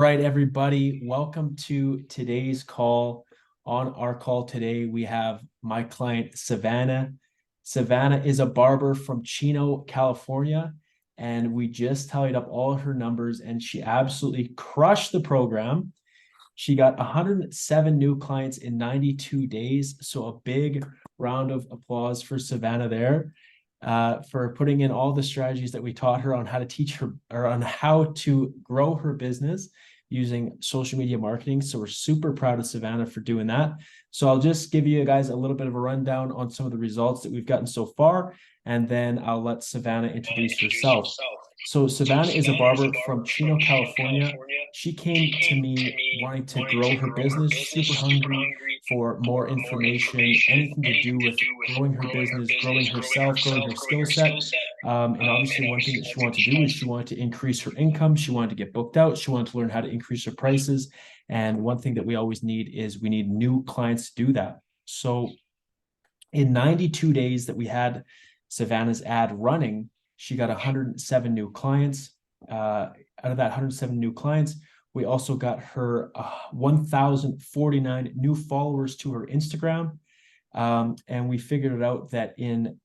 Right, everybody, welcome to today's call. On our call today, we have my client, Savannah. Savannah is a barber from Chino, California, and we just tallied up all her numbers, and she absolutely crushed the program. She got 107 new clients in 92 days. So a big round of applause for Savannah there for putting in all the strategies that we taught her on how to teach her or on how to grow her business using social media marketing. So we're super proud of Savannah for doing that. So I'll just give you guys a little bit of a rundown on some of the results that we've gotten so far, and then I'll let Savannah introduce herself. So Savannah is a barber from Chino, California. She came to me wanting to grow her business, super hungry for more information, anything to do with growing her business, growing herself, growing her skill set. And obviously, one thing that she wanted to do is she wanted to increase her income. She wanted to get booked out. She wanted to learn how to increase her prices. And one thing that we always need is we need new clients to do that. So in 92 days that we had Savannah's ad running, she got 107 new clients. Out of that 107 new clients, we also got her 1,049 new followers to her Instagram. And we figured it out that in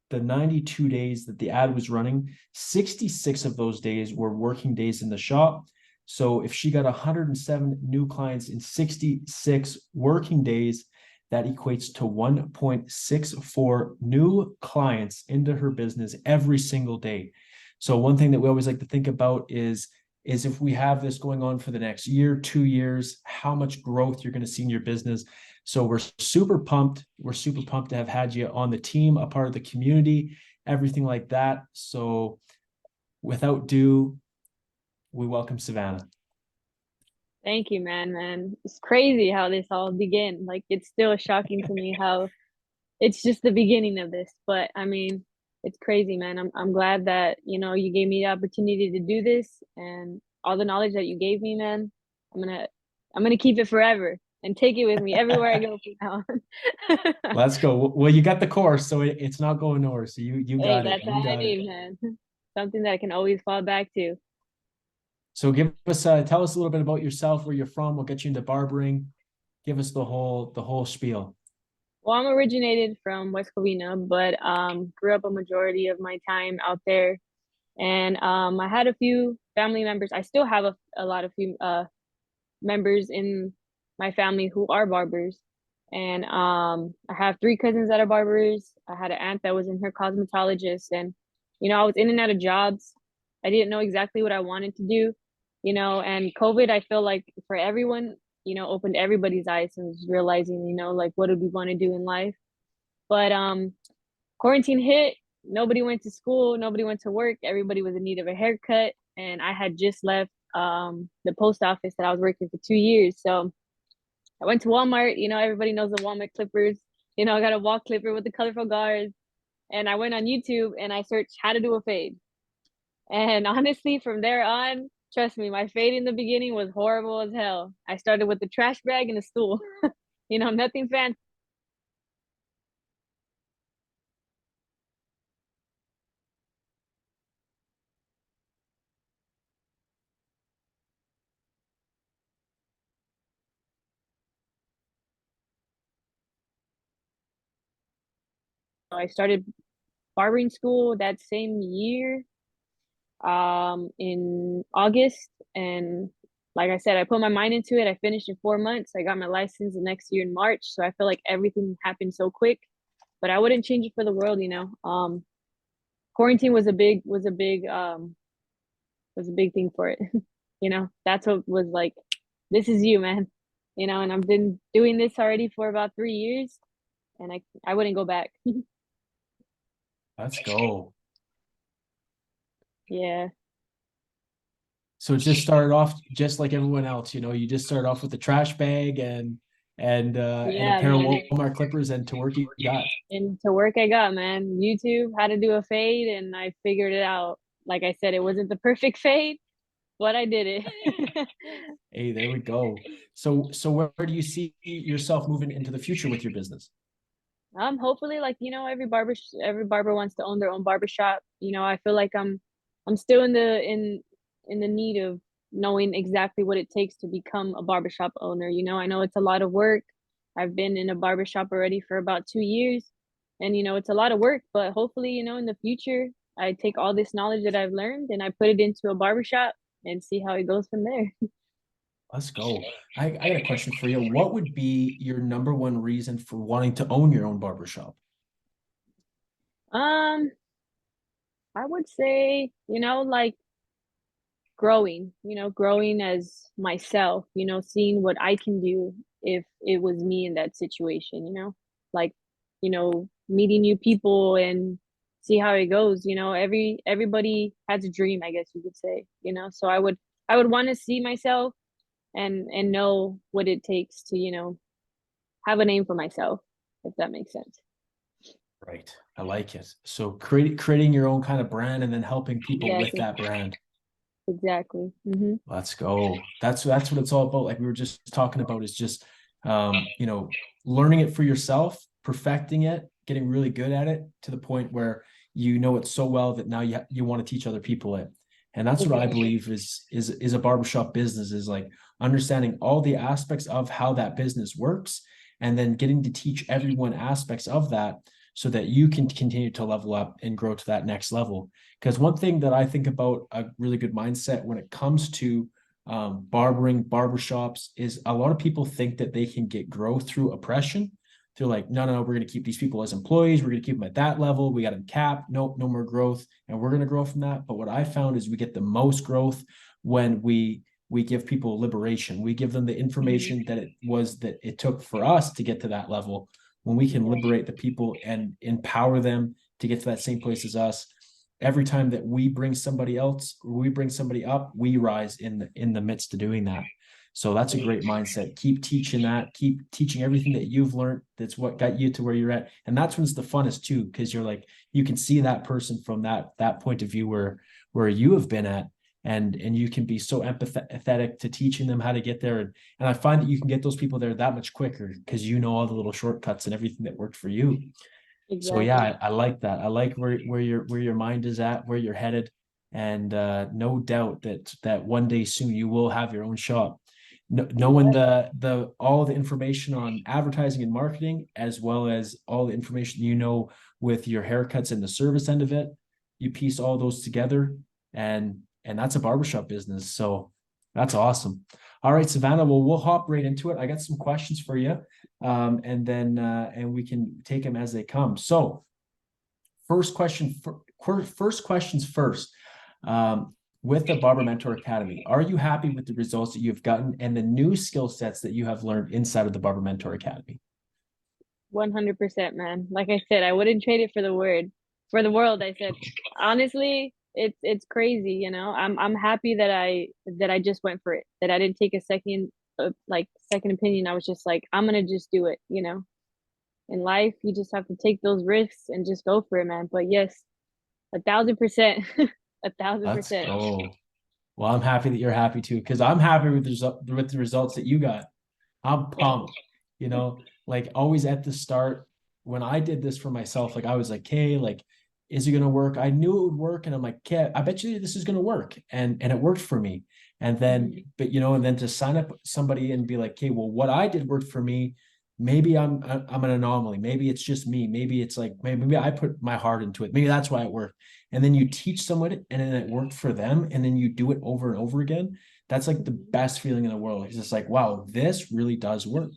the 92 days that the ad was running, 66 of those days were working days in the shop. So if she got 107 new clients in 66 working days, that equates to 1.64 new clients into her business every single day. So one thing that we always like to think about is if we have this going on for the next year, 2 years, how much growth you're going to see in your business. So we're super pumped. We're super pumped to have had you on the team, a part of the community, everything like that. So without ado, we welcome Savannah. Thank you, man. It's crazy how this all began. Like, it's still shocking to me how it's just the beginning of this. But I mean, it's crazy, man. I'm glad that, you gave me the opportunity to do this and all the knowledge that you gave me, man. I'm gonna I'm gonna keep it forever and take it with me everywhere I go from now on. Let's go. Well, you got the course, so it's not going nowhere. So you Hey, got it. that's You all I got it. need, man. Something that I can always fall back to. So tell us a little bit about yourself, where you're from. We'll get you into barbering. Give us the whole spiel. Well, I'm originated from West Covina, but grew up a majority of my time out there. And I had a few family members. I still have a lot of few members in my family who are barbers. And I have three cousins that are barbers. I had an aunt that was in her cosmetologist. And, I was in and out of jobs. I didn't know exactly what I wanted to do, and COVID, I feel like for everyone, opened everybody's eyes and was realizing, like what do we want to do in life. But quarantine hit, nobody went to school, nobody went to work, everybody was in need of a haircut, and I had just left the post office that I was working for 2 years. So I went to Walmart. Everybody knows the Walmart clippers. I got a wall clipper with the colorful guards, and I went on YouTube and I searched how to do a fade. And honestly, from there on, trust me, my fade in the beginning was horrible as hell. I started with the trash bag and a stool. Nothing fancy. I started barbering school that same year, in August. And like I said, I put my mind into it. I finished in 4 months. I got my license the next year in March. So I feel like everything happened so quick, but I wouldn't change it for the world. Quarantine was a big thing for it. That's what was like, this is you, man. And I've been doing this already for about 3 years, and I wouldn't go back. Let's go. Yeah. So it just started off just like everyone else. You just started off with the trash bag and a Yeah, pair of man. Walmart clippers, and to work you got. And to work I got, man. YouTube, how to do a fade, and I figured it out. Like I said, it wasn't the perfect fade, but I did it. Hey, there we go. So where do you see yourself moving into the future with your business? Hopefully, like, every barber wants to own their own barber shop. I feel like I'm still in the need of knowing exactly what it takes to become a barbershop owner. I know it's a lot of work. I've been in a barbershop already for about 2 years, and it's a lot of work, but hopefully, in the future, I take all this knowledge that I've learned and I put it into a barbershop and see how it goes from there. Let's go. I got a question for you. What would be your number one reason for wanting to own your own barbershop? Um, I would say, like growing as myself, seeing what I can do if it was me in that situation, like, meeting new people and see how it goes. Everybody has a dream, I guess you could say, so I would want to see myself and know what it takes to, have a name for myself, if that makes sense. Right. I like it. So creating your own kind of brand and then helping people with Exactly. that brand. Exactly. Let's go. That's what it's all about. Like we were just talking about is just learning it for yourself, perfecting it, getting really good at it to the point where you know it so well that now you want to teach other people it. And that's what I Exactly. believe is a barbershop business is like understanding all the aspects of how that business works and then getting to teach everyone aspects of that so that you can continue to level up and grow to that next level. Because one thing that I think about a really good mindset when it comes to barbering, barbershops is a lot of people think that they can get growth through oppression. They're like, no, no, no, we're going to keep these people as employees. We're going to keep them at that level. We got them capped. Nope, no more growth. And we're going to grow from that. But what I found is we get the most growth when we give people liberation. We give them the Mhm. information that it took for us to get to that level. When we can Exactly. liberate the people and empower them to get to that same place as us, every time that we bring somebody else or we bring somebody up, we rise in the midst of doing that. So that's a great mindset. Keep teaching that. Keep teaching everything that you've learned. That's what got you to where you're at, and that's when it's the funnest too, because you're like you can see that person from that point of view where you have been at, and you can be so empathetic to teaching them how to get there. And I find that you can get those people there that much quicker because you know all the little shortcuts and everything that worked for you. So yeah, Exactly. I like that. I like where your mind is at, where you're headed, and no doubt that one day soon you will have your own shop. Knowing Yep. the all the information on advertising and marketing, as well as all the information with your haircuts and the service end of it, you piece all those together, and that's a barbershop business. So that's awesome. All right, Savannah. Well, we'll hop right into it. I got some questions for you, and we can take them as they come. So, first questions first. With the Barber Mentor Academy, are you happy with the results that you've gotten and the new skill sets that you have learned inside of the Barber Mentor Academy? 100%, man. Like I said, I wouldn't trade it for the world. I said, honestly, it's crazy, I'm happy that I just went for it. That I didn't take a second opinion. I was just like, I'm gonna just do it. In life, you just have to take those risks and just go for it, man. But yes, 1,000%, a thousand Let's percent. go. Well, I'm happy that you're happy too, because I'm happy with the results that you got. I'm pumped. Like always at the start, when I did this for myself, like I was like, hey, like, is it gonna work? I knew it would work, and I'm like, okay, I bet you this is gonna work, and it worked for me. And then, Mhm. and then to sign up somebody and be like, okay, well, what I did worked for me. Maybe I'm an anomaly. Maybe it's just me. Maybe it's like maybe I put my heart into it. Maybe that's why it worked. And then you teach someone and then it worked for them, and then you do it over and over again. That's like the Mhm. best feeling in the world. It's just like, wow, this really does work.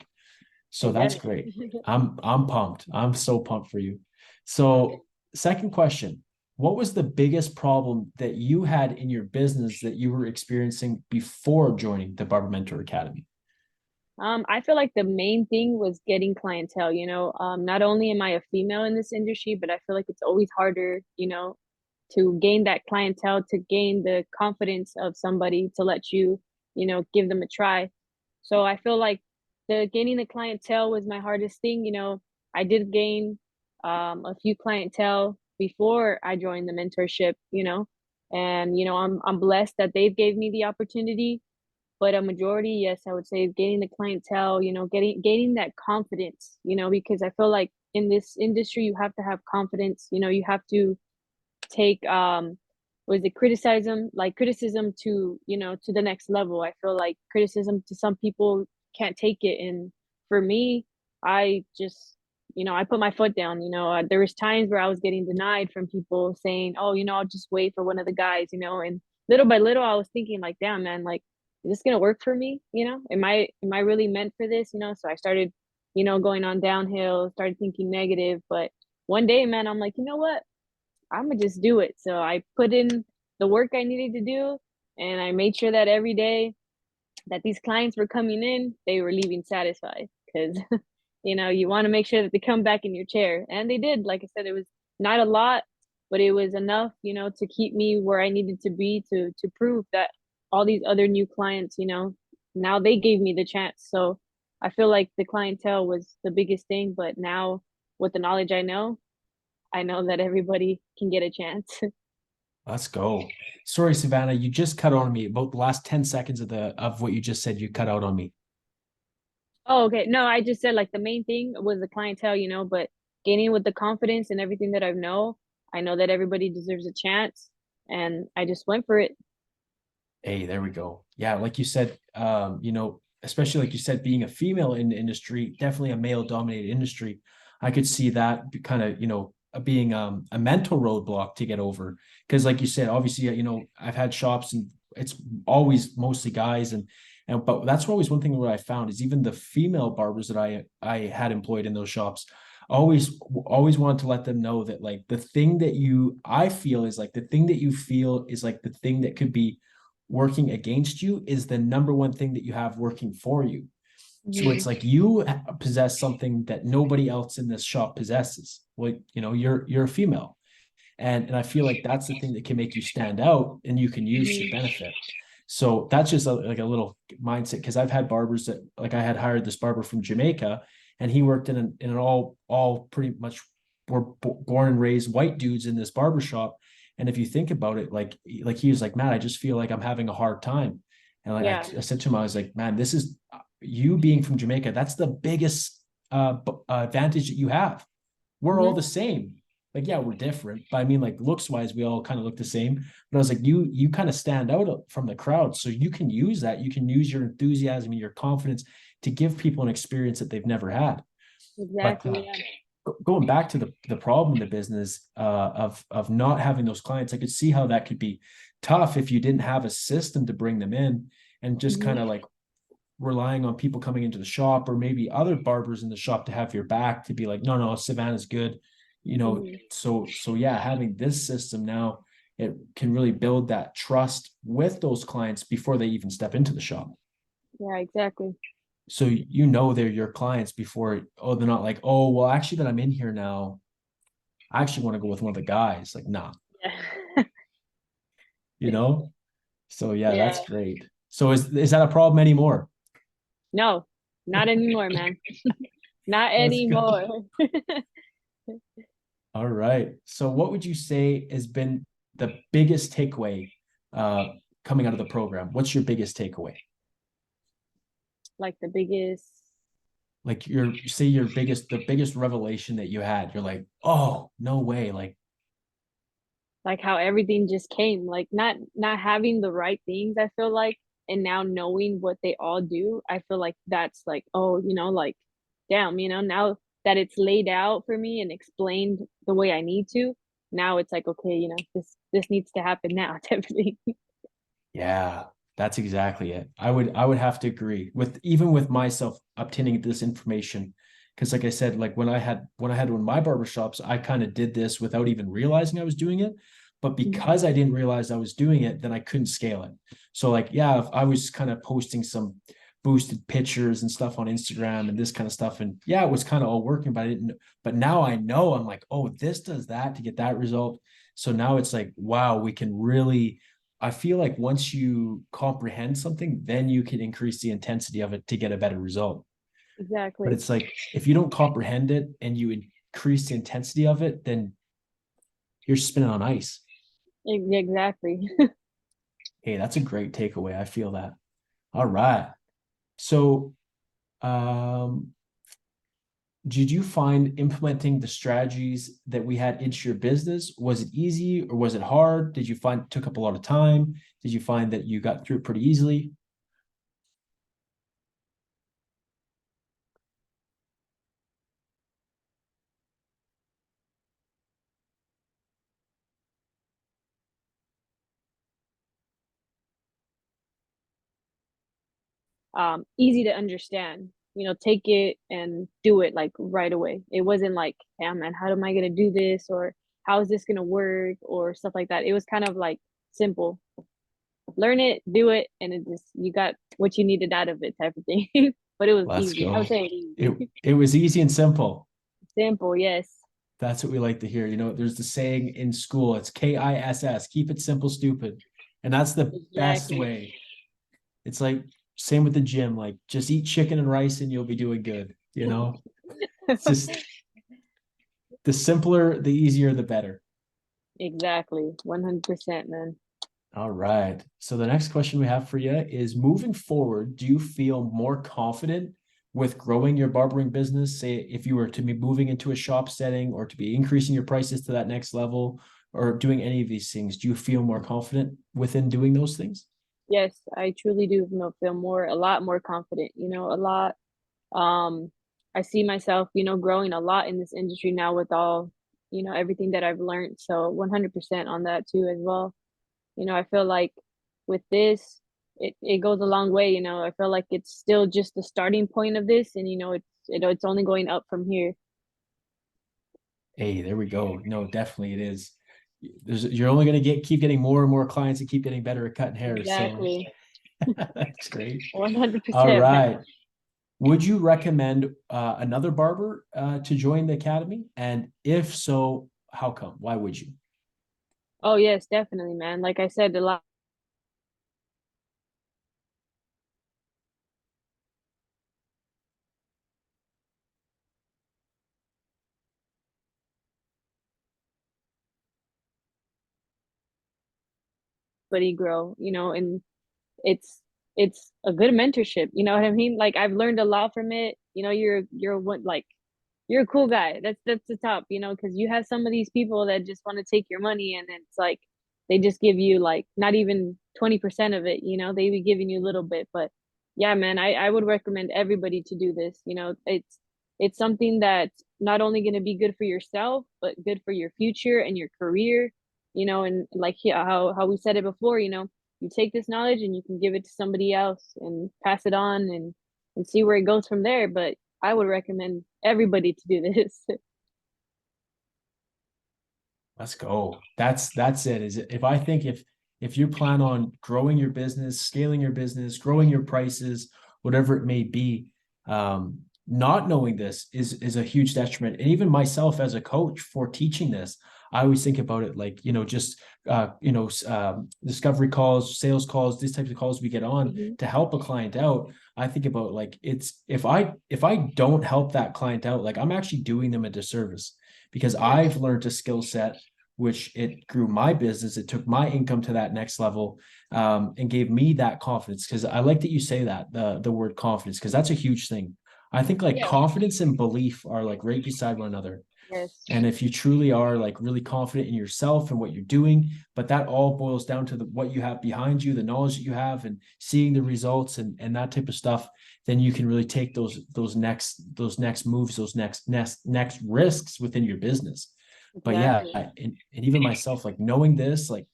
So It that's does. great. I'm pumped. I'm so pumped for you. So, second question. What was the biggest problem that you had in your business that you were experiencing before joining the Barber Mentor Academy? I feel like the main thing was getting clientele. Not only am I a female in this industry, but I feel like it's always harder, to gain that clientele, to gain the confidence of somebody to let you, give them a try. So I feel like the gaining the clientele was my hardest thing. I did gain a few clientele before I joined the mentorship, and I'm blessed that they've gave me the opportunity, but a majority, yes, I would say is gaining the clientele, gaining that confidence, because I feel like in this industry you have to have confidence, you have to take was it criticism to, to the next level. I feel like criticism to some people can't take it. And for me, I just, I put my foot down. There was times where I was getting denied from people saying, oh, I'll just wait for one of the guys, and little by little I was thinking like, damn man, like, is this gonna work for me? Am I really meant for this? So I started, going on downhill, started thinking negative. But one day, man, I'm like, you know what? I'm gonna just do it. So I put in the work I needed to do, and I made sure that every day that these clients were coming in, they were leaving satisfied because you want to make sure that they come back in your chair, and they did. Like I said, it was not a lot, but it was enough, to keep me where I needed to be to prove that all these other new clients, now they gave me the chance. So I feel like the clientele was the biggest thing, but now with the knowledge I know that everybody can get a chance. Let's go. Sorry, Savannah, you just cut on me about the last 10 seconds of what you just said. You cut out on me. Oh, okay. No, I just said like the main thing was the clientele, but gaining with the confidence and everything that I know that everybody deserves a chance, and I just went for it. Hey, there we go. Yeah, like you said, especially like you said, being a female in the industry, definitely a male dominated industry. I could see that kind of, being a mental roadblock to get over. Because like you said, obviously, I've had shops and it's always mostly guys and but that's always one thing where I found is even the female barbers that I had employed in those shops always wanted to let them know that like the thing that I feel is like the thing that you feel is like the thing that could be working against you is the number one thing that you have working for you. So Mhm. it's like you possess something that nobody else in this shop possesses. Well, you're a female. And I feel like that's the thing that can make you stand out and you can use to your Mhm. benefit. So that's just like a little mindset because I've had barbers that like I had hired this barber from Jamaica and he worked in an all pretty much were born and raised white dudes in this barber shop. And if you think about it, like he was like, man, I just feel like I'm having a hard time. And like Yeah. I said to him, I was like, man, this is you being from Jamaica. That's the biggest advantage that you have. We're all Mhm. the same. Like, yeah, we're different, but I mean, like looks wise, we all kind of look the same. But I was like, you kind of stand out from the crowd, so you can use that. You can use your enthusiasm and your confidence to give people an experience that they've never had. But Exactly. Yeah. going back to the problem in the business of not having those clients, I could see how that could be tough if you didn't have a system to bring them in and just kind Mhm. of like relying on people coming into the shop or maybe other barbers in the shop to have your back to be like, no, Savannah's good, Mhm. so yeah, having this system now, it can really build that trust with those clients before they even step into the shop. Yeah. Exactly. So they're your clients before, oh, they're not like, oh, well, actually that I'm in here now, I actually want to go with one of the guys. Like, nah, Yeah. you know? So yeah, Yeah. that's great. So is that a problem anymore? No, not anymore, man. Not Let's go. anymore. All right. So what would you say has been the biggest takeaway uh coming out of the program? What's your biggest takeaway? Like the biggest, Like the biggest revelation that you had. You're like, oh, no way. Like, like how everything just came, like not having the right things, I feel like, and now knowing what they all do, I feel like that's like, oh, like, damn, now that it's laid out for me and explained the way I need to, now it's like, okay, this needs to happen now, definitely. yeah, that's exactly it. I would have to agree with even with myself obtaining this information. Because like I said, like when I had one of my barbershops, I kind of did this without even realizing I was doing it. But Mhm. because I didn't realize I was doing it, then I couldn't scale it. So like, yeah, if I was kind of posting some boosted pictures and stuff on Instagram and this kind of stuff. And yeah, it was kind of all working, but I didn't, but now I know I'm like, oh, this does that to get that result. So now it's like, wow, we can really I feel like once you comprehend something, then you can increase the intensity of it to get a better result. But Exactly. it's like if you don't comprehend it and you increase the intensity of it, then you're spinning on ice. Exactly. Hey, that's a great takeaway. I feel that. All right. So, um, did you find implementing the strategies that we had into your business, was it easy or was it hard? Did you find it took up a lot of time? Did you find that you got through it pretty easily? Easy to understand. Take it and do it like right away. It wasn't like, yeah, man, how am I gonna do this, or how is this gonna work, or stuff like that. It was kind of like simple. Learn it, do it, and it just you got what you needed out of it type of thing. But it was Let's easy. I would go. say It easy. it was easy and simple. Simple, yes. That's what we like to hear. There's the saying in school, it's KISS, keep it simple, stupid. And that's the best Exactly. way. It's like same with the gym, like just eat chicken and rice and you'll be doing good. It's just the simpler, the easier, the better. Exactly. 100%, man. All right. So the next question we have for you is moving forward, do you feel more confident with growing your barbering business? Say if you were to be moving into a shop setting or to be increasing your prices to that next level or doing any of these things, do you feel more confident within doing those things? Yes, I truly do feel a lot more confident, a lot. Um, I see myself, growing a lot in this industry now with all, everything that I've learned. So 100% on that too as well. I feel like with this, it goes a long way. I feel like it's still just the starting point of this, and it's only going up from here. Hey, there we go. No, definitely it is. You're only going to keep getting more and more clients and keep getting better at cutting hair. So Exactly. that's great. All 100%, man. right. Would you recommend another barber to join the academy? And if so, how come? Why would you? Oh yes, definitely, man. Like I said, a lot buddy grow, and it's it's a good mentorship. You know what I mean? Like I've learned a lot from it. You're what like you're a cool guy. That's the top, because you have some of these people that just want to take your money, and it's like they just give you like not even 20% of it, they be giving you a little bit. But yeah, man, I would recommend everybody to do this. It's something that's not only going to be good for yourself, but good for your future and your career, and like how we said it before, you take this knowledge and you can give it to somebody else and pass it on and see where it goes from there. But I would recommend everybody to do this. Let's go. That's it. Is it if I think if you plan on growing your business, scaling your business, growing your prices, whatever it may be, not knowing this is a huge detriment. And even myself as a coach for teaching this, I always think about it like, just discovery calls, sales calls, these types of calls we get on Mhm. to help a client out. I think about like it's if I don't help that client out, like I'm actually doing them a disservice because Yes. I've learned a skill set which it grew my business. It took my income to that next level, and gave me that confidence. Because I like that you say that the word confidence because that's a huge thing. I think like Yeah. confidence and belief are like right beside one another. Yes. And if you truly are like really confident in yourself and what you're doing, but that all boils down to what you have behind you, the knowledge that you have, and seeing the results and that type of stuff, then you can really take those next moves, those next risks within your business. But yeah, Exactly. and even myself, like knowing this, like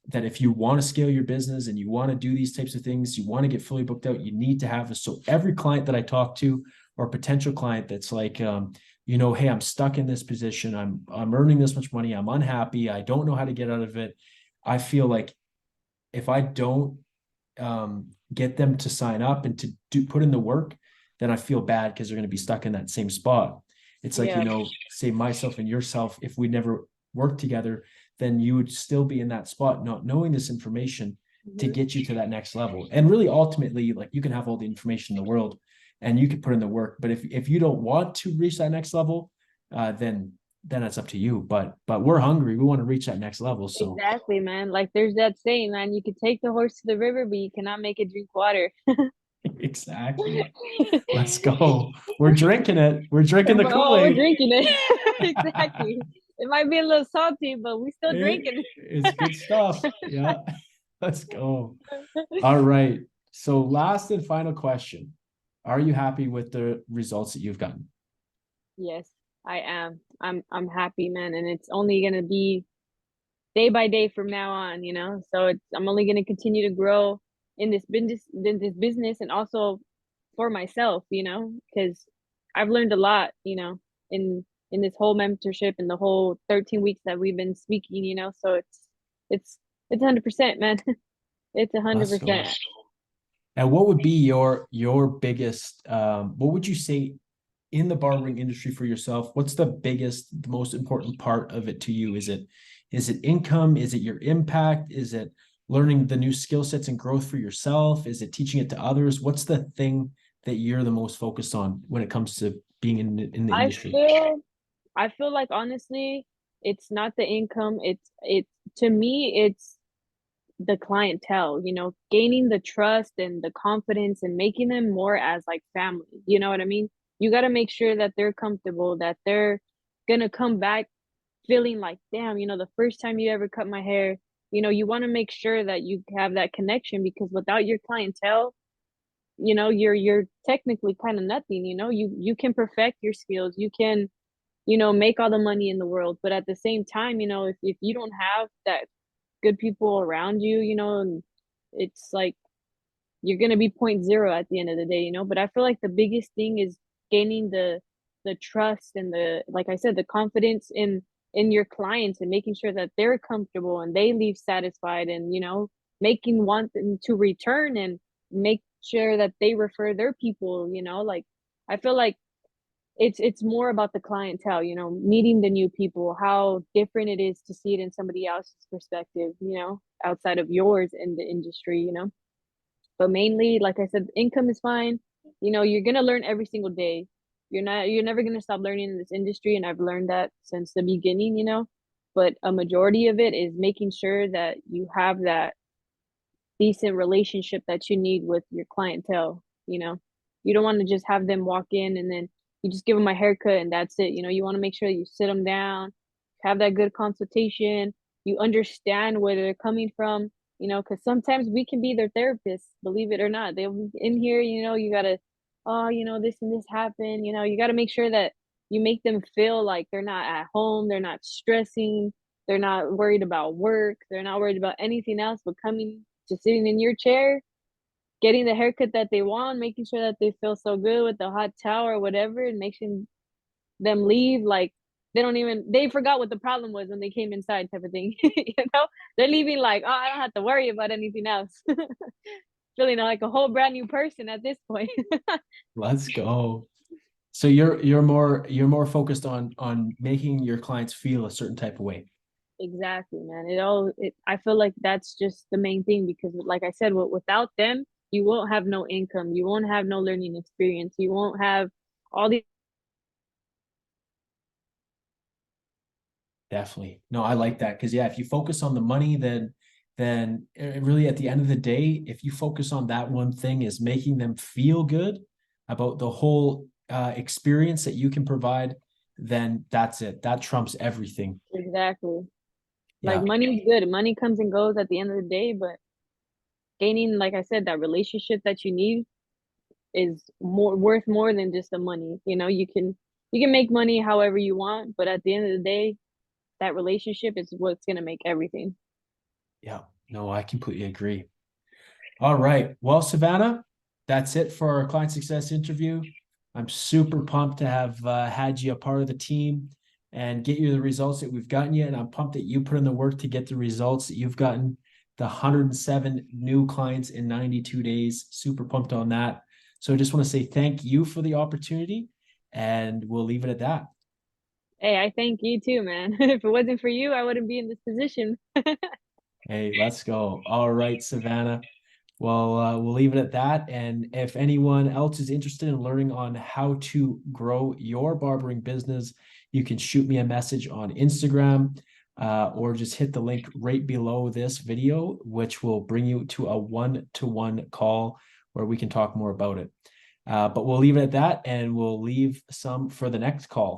that if you want to scale your business and you want to do these types of things, you want to get fully booked out, you need to have this. So every client that I talk to or potential client that's like, hey, I'm stuck in this position. I'm earning this much money. I'm unhappy. I don't know how to get out of it. I feel like if I don't get them to sign up and to put in the work, then I feel bad because they're going to be stuck in that same spot. It's like, Yeah. say myself and yourself, if we never worked together, then you would still be in that spot, not knowing this information to Mhm. get you to that next level. And really, ultimately, like you can have all the information in the world and you can put in the work. But if you don't want to reach that next level, then it's up to you. But we're hungry. We want to reach that next level. So Exactly, man. Like there's that saying, man, you can take the horse to the river, but you cannot make it drink water. Exactly. Let's go. We're drinking it. We're drinking the Oh, we're Kool-Aid. drinking it. Exactly. It might be a little salty, but we still drinking It's good stuff. Yeah. Let's go. it. All right. So last and final question. Are you happy with the results that you've gotten? Yes, I am. I'm happy, man, and it's only gonna be day by day from now on, you know. So it's I'm only gonna continue to grow in this business, and also for myself, you know, because I've learned a lot, you know, in this whole mentorship and the whole 13 weeks that we've been speaking, you know. So it's it's 100%, man. It's Let's go. 100%. And what would be your biggest what would you say in the barbering industry for yourself? What's the biggest, the most important part of it to you? Is it income? Is it your impact? Is it learning the new skill sets and growth for yourself? Is it teaching it to others? What's the thing that you're the most focused on when it comes to being in the I industry? feel I feel like honestly, it's not the income. It's to me, it's the clientele, you know, gaining the trust and the confidence and making them more as like family. You know what I mean? You got to make sure that they're comfortable, that they're gonna come back feeling like, damn, you know, the first time you ever cut my hair, you know, you want to make sure that you have that connection, because without your clientele, you know, you're technically kind of nothing. You know, you can perfect your skills, you can, you know, make all the money in the world, but at the same time, you know, if you don't have that good people around you, you know, and it's like you're gonna be point zero at the end of the day, you know. But I feel like the biggest thing is gaining the trust and the, like I said, the confidence in your clients, and making sure that they're comfortable and they leave satisfied, and you know, making want them to return, and make sure that they refer their people, you know. Like I feel like it's more about the clientele, you know, meeting the new people, how different it is to see it in somebody else's perspective, you know, outside of yours in the industry, you know. But mainly, like I said, income is fine. You know, you're gonna learn every single day. You're never gonna stop learning in this industry, and I've learned that since the beginning, you know. But a majority of it is making sure that you have that decent relationship that you need with your clientele, you know. You don't want to just have them walk in and then you just give them a haircut and that's it. You know, you want to make sure you sit them down, have that good consultation, you understand where they're coming from, you know, because sometimes we can be their therapists, believe it or not. They'll be in here, you know, you gotta, oh, you know, this and this happened, you know, you gotta make sure that you make them feel like they're not at home, they're not stressing, they're not worried about work, they're not worried about anything else but coming, just sitting in your chair, getting the haircut that they want, making sure that they feel so good with the hot towel or whatever, and making them leave like they forgot what the problem was when they came inside, type of thing. You know? They're leaving like, oh, I don't have to worry about anything else. Feeling like a whole brand new person at this point. Let's go. So you're more focused on making your clients feel a certain type of way. Exactly, man. I feel like that's just the main thing, because like I said, without them, you won't have no income, you won't have no learning experience, you won't have all the. Definitely. No, I like that because yeah, if you focus on the money, then really at the end of the day, if you focus on that one thing is making them feel good about the whole experience that you can provide, then that's it. That trumps everything. Exactly. Like Yeah, money's good. Money comes and goes at the end of the day, but gaining, like I said, that relationship that you need is more worth more than just the money. You know, you can make money however you want, but at the end of the day, that relationship is what's gonna make everything. yeah. No, I completely agree. All right. Well, Savannah, that's it for our client success interview. I'm super pumped to have had you a part of the team and get you the results that we've gotten you. And I'm pumped that you put in the work to get the results that you've gotten, the 107 new clients in 92 days. Super pumped on that. So I just want to say thank you for the opportunity, and we'll leave it at that. Hey, I thank you too, man. If it wasn't for you, I wouldn't be in this position. Hey, let's go. All right, Savannah. Well, we'll leave it at that. And if anyone else is interested in learning on how to grow your barbering business, you can shoot me a message on Instagram or just hit the link right below this video, which will bring you to a one-to-one call where we can talk more about it. But we'll leave it at that, and we'll leave some for the next call.